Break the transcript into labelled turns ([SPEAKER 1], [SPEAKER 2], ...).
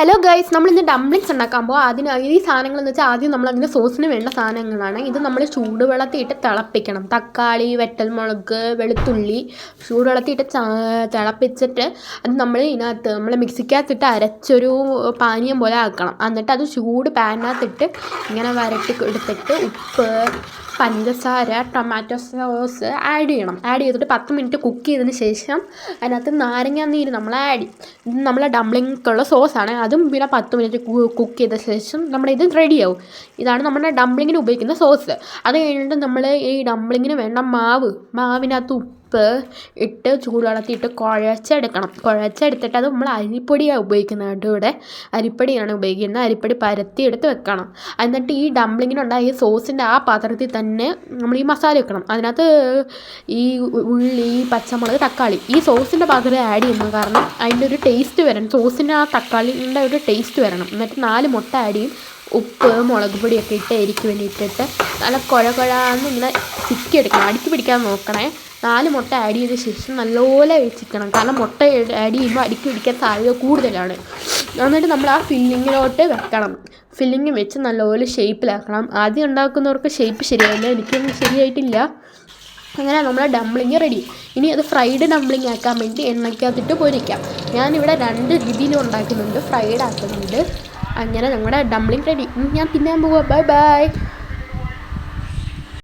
[SPEAKER 1] Hello guys, നമ്മളിന്ന് dumplings ഉണ്ടാക്കുമ്പോൾ ഈ സാധനങ്ങളെന്ന് വെച്ചാൽ ആദ്യം നമ്മളതിന് സോസിന് വേണ്ട സാധനങ്ങളാണ്. ഇത് നമ്മൾ ചൂടുവെള്ളത്തിയിട്ട് തിളപ്പിക്കണം. തക്കാളി, വറ്റൽമുളക്, വെളുത്തുള്ളി ചൂടുവെള്ളത്തിയിട്ട് തിളപ്പിച്ചിട്ട് അത് നമ്മൾ മിക്സിക്കകത്തിട്ട് അരച്ചൊരു പാനീയം പോലെ ആക്കണം. എന്നിട്ട് അത് ചൂട് പാനിനകത്തിട്ട് ഇങ്ങനെ വരട്ടി എടുത്തിട്ട് ഉപ്പ്, പഞ്ചസാര, ടൊമാറ്റോ സോസ് ആഡ് ചെയ്തിട്ട് 10 മിനിറ്റ് കുക്ക് ചെയ്തതിന് ശേഷം അതിനകത്ത് നാരങ്ങാനീര് നമ്മൾ ആഡ് ചെയ്യും. ഇത് നമ്മളെ ഡംപ്ലിങ്ക്കുള്ള സോസാണ്. അതും പിന്നെ 10 മിനിറ്റ് കുക്ക് ചെയ്ത ശേഷം നമ്മുടെ ഇത് റെഡിയാവും. ഇതാണ് നമ്മുടെ ഡംപ്ലിങ്ങിന് ഉപയോഗിക്കുന്ന സോസ്. അത് കഴിഞ്ഞിട്ട് നമ്മൾ ഈ ഡംപ്ലിങ്ങിന് വേണ്ട മാവിനകത്ത് ഉപ്പ് ഇട്ട് ചൂടുവെള്ളത്തിയിട്ട് കുഴച്ചെടുത്തിട്ട് അത് നമ്മൾ അരിപ്പൊടിയാണ് ഉപയോഗിക്കുന്നത് കേട്ടോ. ഇവിടെ അരിപ്പൊടിയാണ് ഉപയോഗിക്കുന്നത്. അരിപ്പൊടി പരത്തി എടുത്ത് വെക്കണം. എന്നിട്ട് ഈ ഡംപ്ലിങ്ങിനുണ്ടായ സോസിൻ്റെ ആ പാത്രത്തിൽ തന്നെ നമ്മൾ ഈ മസാല വെക്കണം. അതിനകത്ത് ഈ ഉള്ളി, പച്ചമുളക്, തക്കാളി ഈ സോസിൻ്റെ പാത്രത്തിൽ ആഡ് ചെയ്യുന്നത് കാരണം അതിൻ്റെ ഒരു ടേസ്റ്റ് വരണം. സോസിൻ്റെ ആ തക്കാളിൻ്റെ ഒരു ടേസ്റ്റ് വരണം. എന്നിട്ട് 4 മുട്ട ആഡ് ചെയ്യും. ഉപ്പ്, മുളക് പൊടിയൊക്കെ ഇട്ട് എരിക്ക് വേണ്ടിയിട്ടിട്ട് നല്ല കുഴന്ന് ഇങ്ങനെ ചിക്കിയെടുക്കണം. അടുക്കി പിടിക്കാൻ നോക്കണേ. 4 മുട്ട ആഡ് ചെയ്ത ശേഷം നല്ലപോലെ ചിക്കണം. കാരണം മുട്ട ആഡ് ചെയ്യുമ്പോൾ അടുക്കി പിടിക്കാൻ സാധ്യത കൂടുതലാണ്. എന്നിട്ട് നമ്മൾ ആ ഫില്ലിങ്ങിലോട്ട് വെക്കണം. ഫില്ലിങ് വെച്ച് നല്ലപോലെ ഷേപ്പിലാക്കണം. ആദ്യം ഉണ്ടാക്കുന്നവർക്ക് ഷേപ്പ് ശരിയായില്ല, എനിക്കൊന്നും ശരിയായിട്ടില്ല. അങ്ങനെ നമ്മളെ ഡംപ്ലിങ് റെഡി. ഇനി അത് ഫ്രൈഡ് ഡംപ്ലിങ് ആക്കാൻ വേണ്ടി എണ്ണയ്ക്കകത്തിട്ട് പൊരിക്കാം. ഞാനിവിടെ 2 രീതിയിലും ഉണ്ടാക്കുന്നുണ്ട്. ഫ്രൈഡ് ആക്കുന്നുണ്ട്. അങ്ങനെ നമ്മുടെ ഡംപ്ലിങ് റെഡി. ഞാൻ തിന്നാൻ പോവാം. Bye bye.